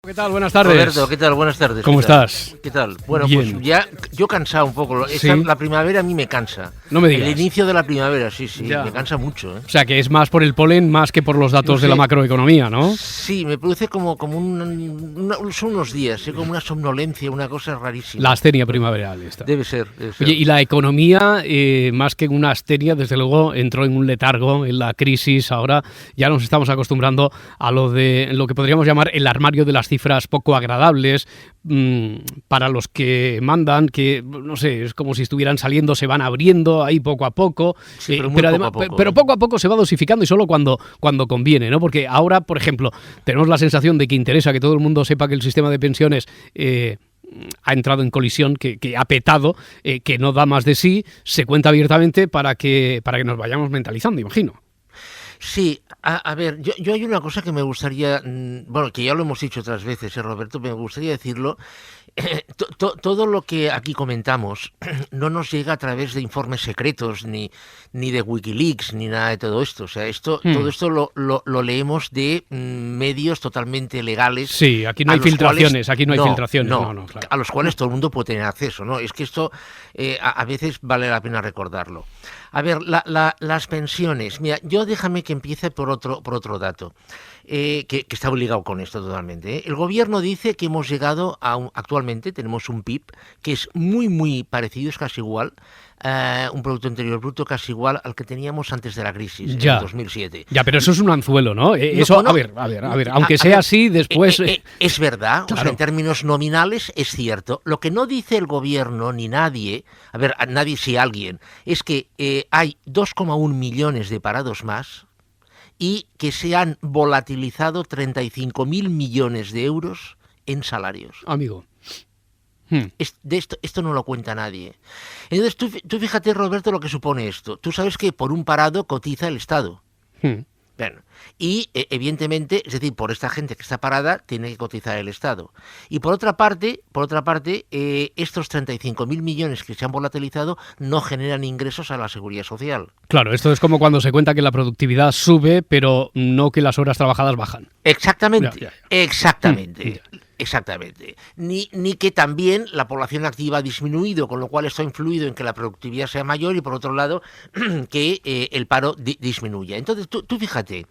¿Qué tal? Buenas tardes. Roberto, ¿qué tal? Buenas tardes. ¿Cómo estás? ¿Qué tal? Bueno, Bien. pues ya yo cansado un poco. ¿Sí? La primavera a mí me cansa. No me digas. El inicio de la primavera, sí, Ya. me cansa mucho. O sea, que es más por el polen más que por los datos No de la sé. macroeconomía, ¿no? Sí, me produce como son unos días, como una somnolencia, una cosa rarísima. La astenia primaveral esta. Debe ser. Oye, y la economía, más que una astenia, desde luego entró en un letargo, en la crisis. Ahora ya nos estamos acostumbrando a lo que podríamos llamar el armario de las cifras poco agradables para los que mandan, que no sé, es como si estuvieran saliendo, se van abriendo ahí poco a poco. Sí, pero además, pero poco a poco se va dosificando y solo cuando conviene, ¿no? Porque ahora, por ejemplo, tenemos la sensación de que interesa que todo el mundo sepa que el sistema de pensiones ha entrado en colisión, que ha petado, que no da más de sí, se cuenta abiertamente para que nos vayamos mentalizando, imagino. Sí, a ver, yo hay una cosa que me gustaría, bueno, que ya lo hemos dicho otras veces, Roberto, me gustaría decirlo. Todo lo que aquí comentamos no nos llega a través de informes secretos, ni de Wikileaks, ni nada de todo esto. O sea, todo esto lo leemos de medios totalmente legales. Sí, aquí no hay filtraciones, claro. A los cuales todo el mundo puede tener acceso, ¿no? Es que esto a veces vale la pena recordarlo. A ver, las pensiones. Mira, déjame que empiece por otro dato, que está ligado con esto totalmente. El gobierno dice que hemos llegado actualmente tenemos un PIB que es muy, muy parecido, es casi igual, un Producto Interior Bruto casi igual al que teníamos antes de la crisis, en el 2007. Ya, pero eso es un anzuelo, ¿no? Eso, no, a ver, aunque sea así, después... Es verdad, claro. O sea, en términos nominales es cierto. Lo que no dice el gobierno ni nadie, nadie si alguien, es que hay 2,1 millones de parados más y que se han volatilizado 35.000 millones de euros en salarios. Amigo. Esto no lo cuenta nadie. Entonces tú fíjate, Roberto, lo que supone esto. Tú sabes que por un parado cotiza el Estado. Bueno, y evidentemente, es decir, por esta gente que está parada tiene que cotizar el Estado. Y por otra parte, estos 35.000 millones que se han volatilizado no generan ingresos a la Seguridad Social. Claro, esto es como cuando se cuenta que la productividad sube, pero no que las horas trabajadas bajan. Exactamente, Ya. Exactamente. Ni que también la población activa ha disminuido, con lo cual esto ha influido en que la productividad sea mayor y por otro lado que el paro disminuya. Entonces tú fíjate,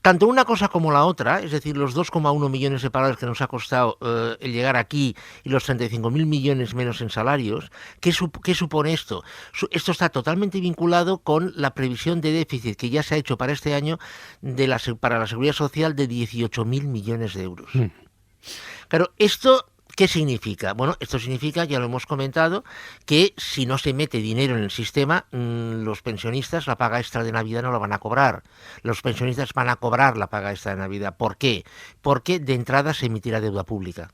tanto una cosa como la otra, es decir, los 2,1 millones de parados que nos ha costado el llegar aquí y los 35.000 millones menos en salarios, ¿qué supone esto? Esto está totalmente vinculado con la previsión de déficit que ya se ha hecho para este año para la Seguridad Social de 18.000 millones de euros. Claro, esto... ¿Qué significa? Bueno, esto significa, ya lo hemos comentado, que si no se mete dinero en el sistema, los pensionistas la paga extra de Navidad no la van a cobrar. Los pensionistas van a cobrar la paga extra de Navidad. ¿Por qué? Porque de entrada se emitirá deuda pública.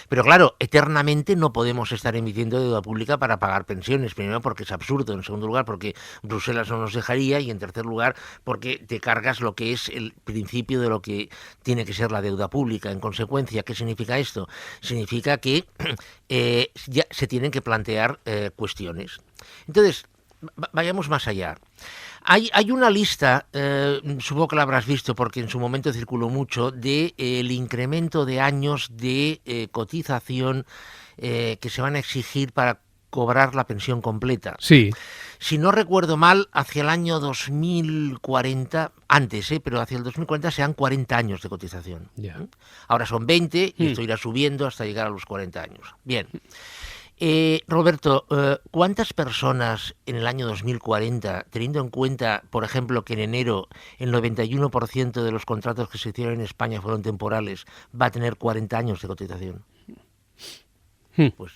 Pero claro, eternamente no podemos estar emitiendo deuda pública para pagar pensiones. Primero porque es absurdo, en segundo lugar porque Bruselas no nos dejaría y en tercer lugar porque te cargas lo que es el principio de lo que tiene que ser la deuda pública. En consecuencia, ¿qué significa esto? Significa que ya se tienen que plantear cuestiones. Entonces, vayamos más allá. Hay una lista, supongo que la habrás visto porque en su momento circuló mucho, de el incremento de años de cotización que se van a exigir para cobrar la pensión completa. Sí. Si no recuerdo mal, hacia el año 2040, antes, pero hacia el 2040 serán 40 años de cotización. Yeah. Ahora son 20 y esto irá subiendo hasta llegar a los 40 años. Bien. Roberto, ¿cuántas personas en el año 2040, teniendo en cuenta, por ejemplo, que en enero el 91% de los contratos que se hicieron en España fueron temporales, va a tener 40 años de cotización? Pues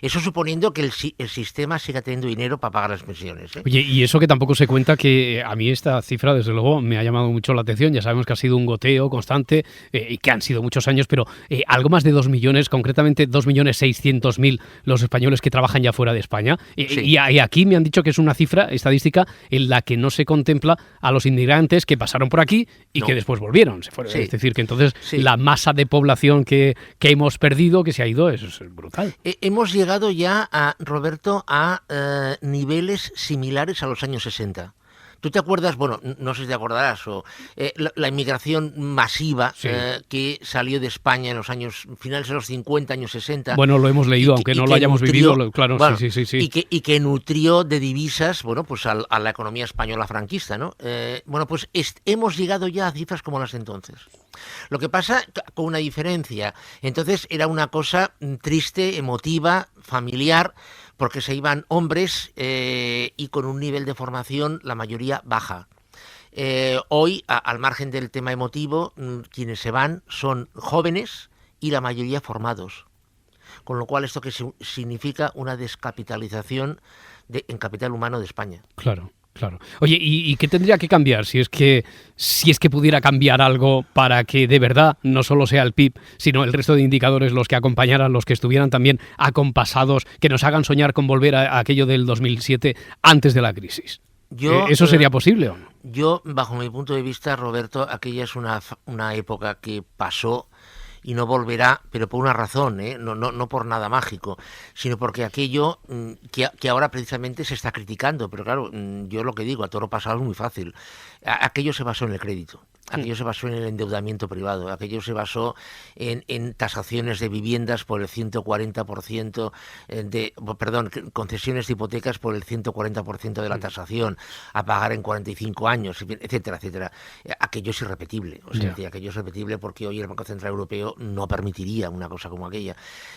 eso suponiendo que el sistema siga teniendo dinero para pagar las pensiones, ¿eh? Oye, y eso que tampoco se cuenta, que a mí esta cifra, desde luego, me ha llamado mucho la atención. Ya sabemos que ha sido un goteo constante y que han sido muchos años, pero algo más de 2 millones, concretamente 2.600.000 los españoles que trabajan ya fuera de España. Sí. Y aquí me han dicho que es una cifra estadística en la que no se contempla a los inmigrantes que pasaron por aquí y que después volvieron. Se fueron. Sí. Es decir, que entonces la masa de población que hemos perdido, que se ha ido, es brutal. Hemos llegado ya, Roberto, a niveles similares a los años 60. ¿Tú te acuerdas? Bueno, no sé si te acordarás, la inmigración masiva que salió de España en los años finales de los 50, años 60. Bueno, lo hemos leído, aunque no lo hayamos vivido, claro, bueno, sí. Y que nutrió de divisas, bueno, pues a la economía española franquista, ¿no? Bueno, pues hemos llegado ya a cifras como las de entonces. Lo que pasa con una diferencia. Entonces era una cosa triste, emotiva, familiar, porque se iban hombres y con un nivel de formación, la mayoría baja. Hoy, al margen del tema emotivo, quienes se van son jóvenes y la mayoría formados. Con lo cual, esto que significa una descapitalización en capital humano de España. Claro. Oye, ¿y qué tendría que cambiar si es que pudiera cambiar algo para que de verdad no solo sea el PIB, sino el resto de indicadores los que acompañaran, los que estuvieran también acompasados, que nos hagan soñar con volver a aquello del 2007 antes de la crisis? ¿Eso sería posible o no? Yo, bajo mi punto de vista, Roberto, aquella es una época que pasó y no volverá, pero por una razón, no por nada mágico, sino porque aquello que ahora precisamente se está criticando, pero claro, yo lo que digo, a toro pasado es muy fácil. Aquello se basó en el crédito. Aquello se basó en el endeudamiento privado, aquello se basó en tasaciones de viviendas por el 140%, concesiones de hipotecas por el 140% de la tasación, a pagar en 45 años, etcétera, etcétera. Aquello es irrepetible, aquello es repetible porque hoy el Banco Central Europeo no permitiría una cosa como aquella.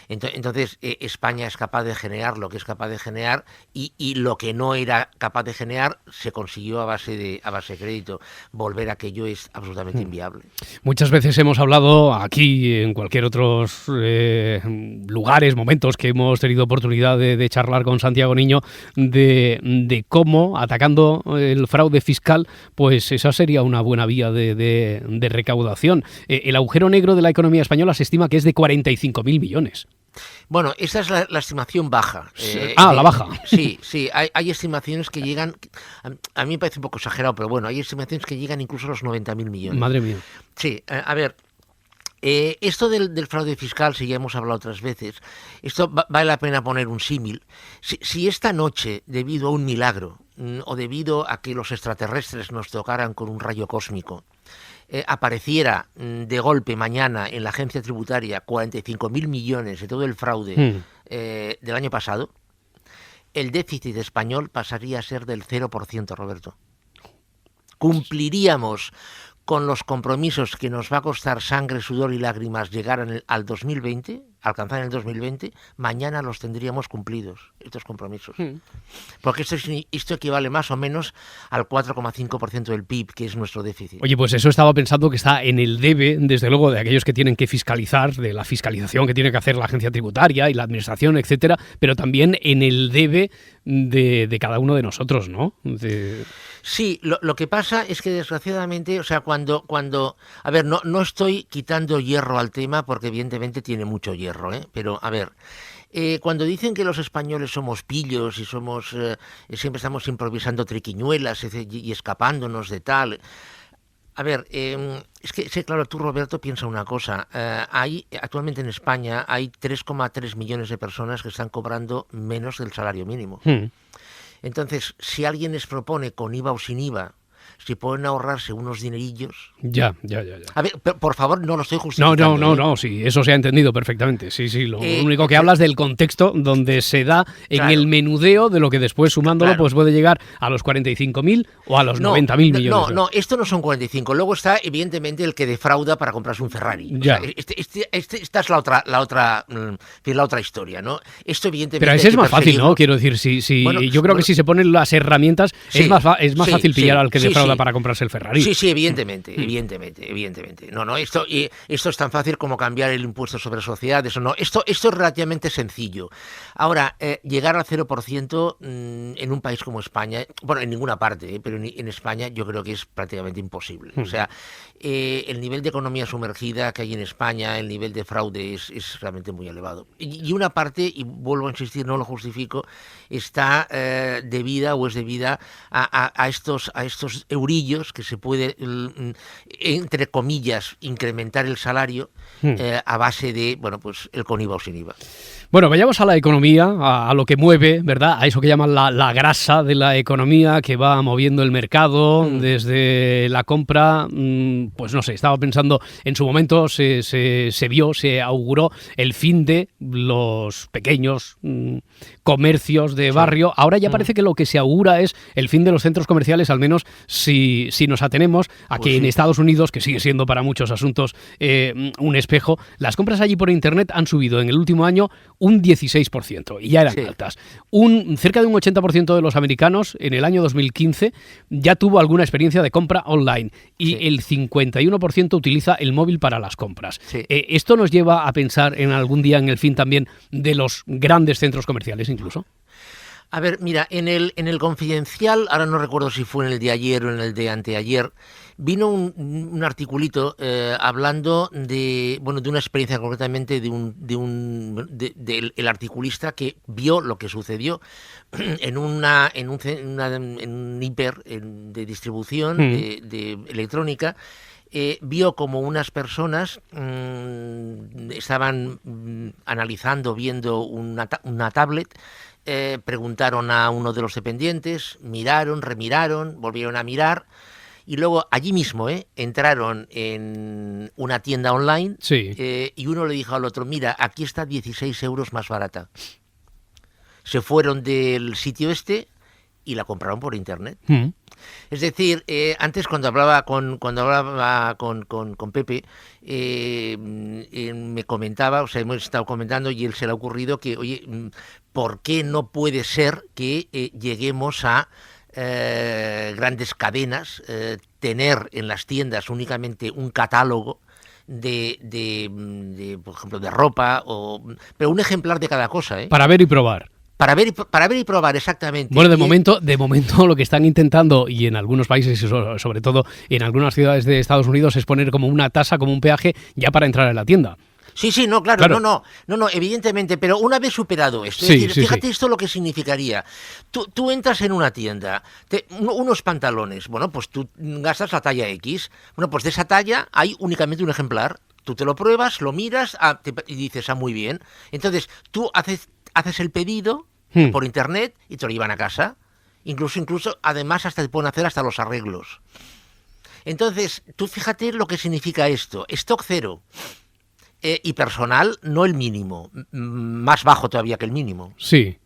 Entonces, España es capaz de generar lo que es capaz de generar y lo que no era capaz de generar se consiguió a base de crédito. Volver a aquello es absolutamente inviable. Muchas veces hemos hablado aquí, en cualquier otros lugares, momentos que hemos tenido oportunidad de charlar con Santiago Niño, de cómo, atacando el fraude fiscal, pues esa sería una buena vía de recaudación. El agujero negro de la economía española se estima que es de 45.000 millones. Bueno, esa es la estimación baja. La baja. Sí, hay estimaciones que llegan, a mí me parece un poco exagerado, pero bueno, hay estimaciones que llegan incluso a los 90.000 millones. Madre mía. Sí, a ver, esto del fraude fiscal, si ya hemos hablado otras veces, esto vale la pena poner un símil. Si esta noche, debido a un milagro, o debido a que los extraterrestres nos tocaran con un rayo cósmico, apareciera de golpe mañana en la agencia tributaria 45.000 millones de todo el fraude del año pasado, el déficit español pasaría a ser del 0%, Roberto. Cumpliríamos con los compromisos que nos va a costar sangre, sudor y lágrimas llegar al 2020, alcanzar en el 2020, mañana los tendríamos cumplidos, estos compromisos. Porque esto equivale más o menos al 4,5% del PIB, que es nuestro déficit. Oye, pues eso estaba pensando que está en el debe, desde luego, de aquellos que tienen que fiscalizar, de la fiscalización que tiene que hacer la agencia tributaria y la administración, etcétera, pero también en el debe de cada uno de nosotros, ¿no? Sí, lo que pasa es que desgraciadamente, o sea, cuando a ver, no estoy quitando hierro al tema porque evidentemente tiene mucho hierro, pero a ver, cuando dicen que los españoles somos pillos y siempre estamos improvisando triquiñuelas y escapándonos de tal. A ver, es que claro, tú, Roberto, piensa una cosa. Actualmente en España hay 3,3 millones de personas que están cobrando menos del salario mínimo. Entonces, si alguien les propone con IVA o sin IVA, si pueden ahorrarse unos dinerillos... Ya. A ver, por favor, no lo estoy justificando. No, sí, eso se ha entendido perfectamente. Sí, lo único que hablas del contexto donde se da en el menudeo de lo que después sumándolo pues puede llegar a los 45.000 o a los 90.000 millones. No, esto no son 45. Luego está, evidentemente, el que defrauda para comprarse un Ferrari. Ya. O sea, esta es la otra historia, ¿no? Esto, evidentemente... Pero ese es más fácil, ¿no? Quiero decir, bueno, yo creo que si se ponen las herramientas es más fácil pillar al que defrauda para comprarse el Ferrari. Sí, evidentemente. No, esto es tan fácil como cambiar el impuesto sobre sociedades. No, esto es relativamente sencillo. Ahora, llegar al 0% en un país como España, bueno, en ninguna parte, pero en España yo creo que es prácticamente imposible. O sea, el nivel de economía sumergida que hay en España, el nivel de fraude es realmente muy elevado. Y una parte, y vuelvo a insistir, no lo justifico, está debida a estos eurillos que se puede, entre comillas, incrementar el salario a base de, bueno, pues el con IVA o sin IVA. Bueno, vayamos a la economía, a lo que mueve, ¿verdad? A eso que llaman la grasa de la economía que va moviendo el mercado desde la compra. Pues no sé, estaba pensando, en su momento se auguró el fin de los pequeños comercios de barrio. Ahora ya parece que lo que se augura es el fin de los centros comerciales, al menos si nos atenemos a que en Estados Unidos, que sigue siendo para muchos asuntos un espejo, las compras allí por Internet han subido en el último año un 16%, y ya eran altas. Cerca de un 80% de los americanos en el año 2015 ya tuvo alguna experiencia de compra online, y el 51% utiliza el móvil para las compras. ¿Esto nos lleva a pensar en algún día en el fin también de los grandes centros comerciales incluso? A ver, mira, en el Confidencial, ahora no recuerdo si fue en el de ayer o en el de anteayer, vino un articulito hablando de una experiencia concretamente del articulista que vio lo que sucedió en un hiper de distribución de electrónica. Vio como unas personas estaban viendo una tablet. Preguntaron a uno de los dependientes, miraron, remiraron, volvieron a mirar, y luego allí mismo entraron en una tienda online y uno le dijo al otro: mira, aquí está 16 euros más barata. Se fueron del sitio y la compraron por internet. Es decir, antes cuando hablaba con Pepe, me comentaba, hemos estado comentando, y él se le ha ocurrido que, oye, ¿por qué no puede ser que lleguemos a grandes cadenas, tener en las tiendas únicamente un catálogo de por ejemplo, de ropa, pero un ejemplar de cada cosa, para ver y probar? Para ver y probar, exactamente. Bueno, de momento lo que están intentando, y en algunos países, y sobre todo en algunas ciudades de Estados Unidos, es poner como una tasa, como un peaje, ya para entrar en la tienda. Sí, claro. No, evidentemente, pero una vez superado esto, fíjate esto lo que significaría. Tú entras en una tienda, unos pantalones, bueno, pues tú gastas la talla X, bueno, pues de esa talla hay únicamente un ejemplar. Tú te lo pruebas, lo miras y dices, muy bien. Entonces, tú haces el pedido por internet y te lo llevan a casa. Incluso, además, hasta te pueden hacer hasta los arreglos. Entonces, tú fíjate lo que significa esto. Stock cero. Y personal, no el mínimo. Más bajo todavía que el mínimo. Sí.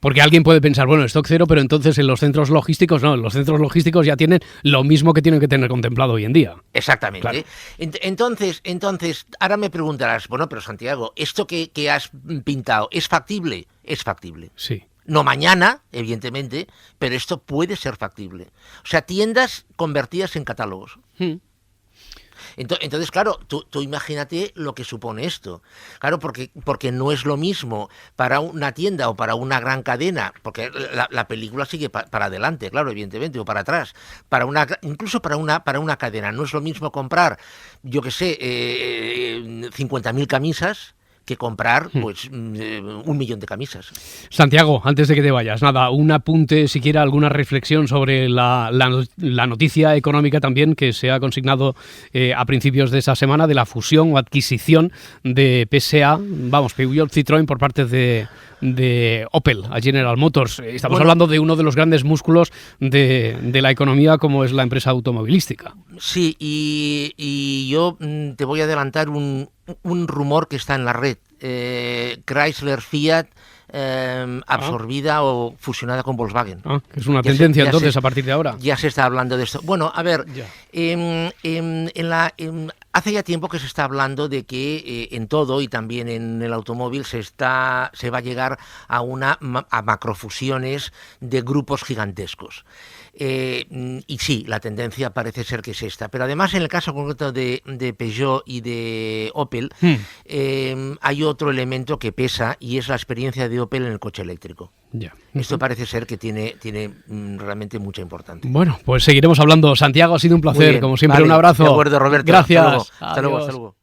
Porque alguien puede pensar, bueno, stock cero, pero entonces en los centros logísticos no. En los centros logísticos ya tienen lo mismo que tienen que tener contemplado hoy en día. Exactamente. Claro. Entonces, ahora me preguntarás, bueno, pero Santiago, ¿esto que has pintado es factible? Es factible. Sí. No mañana, evidentemente, pero esto puede ser factible. O sea, tiendas convertidas en catálogos. Entonces, claro, tú imagínate lo que supone esto. Claro, porque no es lo mismo para una tienda o para una gran cadena, porque la película sigue para adelante, claro, evidentemente, o para atrás. Incluso para una cadena, no es lo mismo comprar, yo qué sé, 50.000 camisas que comprar pues 1.000.000 de camisas. Santiago, antes de que te vayas, nada, un apunte, siquiera alguna reflexión sobre la noticia económica también que se ha consignado a principios de esa semana de la fusión o adquisición de PSA, Peugeot Citroën, por parte de Opel a General Motors. Estamos hablando de uno de los grandes músculos de la economía, como es la empresa automovilística. Sí, y yo te voy a adelantar un rumor que está en la red. Chrysler Fiat absorbida o fusionada con Volkswagen. Que es una tendencia entonces a partir de ahora. Ya se está hablando de esto. Bueno, a ver, hace ya tiempo que se está hablando de que en todo, y también en el automóvil, se va a llegar a macrofusiones de grupos gigantescos. Y sí, la tendencia parece ser que es esta. Pero además, en el caso concreto de Peugeot y de Opel, hay otro elemento que pesa, y es la experiencia de Opel en el coche eléctrico. Esto parece ser que tiene realmente mucha importancia. Bueno, pues seguiremos hablando. Santiago, ha sido un placer, como siempre. Vale, un abrazo. De acuerdo, Roberto. Gracias. Hasta luego.